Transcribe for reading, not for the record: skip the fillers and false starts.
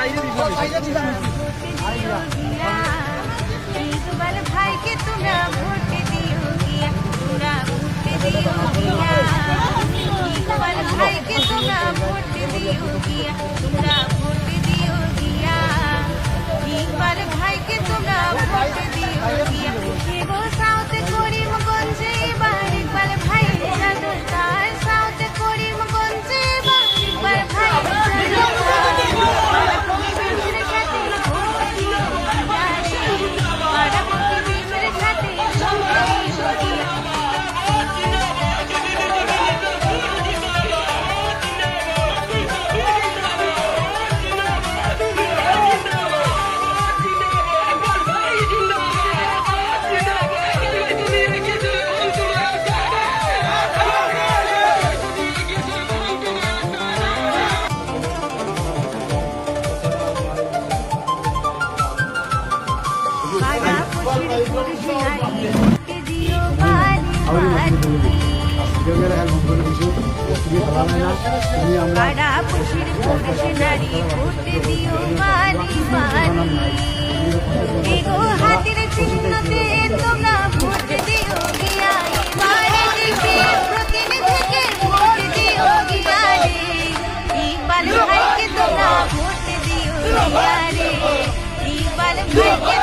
इकबाल भाई के तुमरा वोट दियो गिया, तुमरा वोट दियो गिया। इकबाल भाई के तुमरा वोट दियो गिया, तुमरा वोट दियो गिया। इकबाल भाई के तुमरा वोट दियो गिया। एगो साउथ करीमगंजे बार इकबाल भाई जनतार, साउथ करीमगंजे बार इकबाल भाई হাতির চিহ্নতে তোমরা ভোট দিও গিয়া, প্রতিনিধিকে ভোট দিও গিয়া রে। ইকবাল ভাইকে তোমরা ভোট দিও গিয়া রে, ইকবাল ভাইকে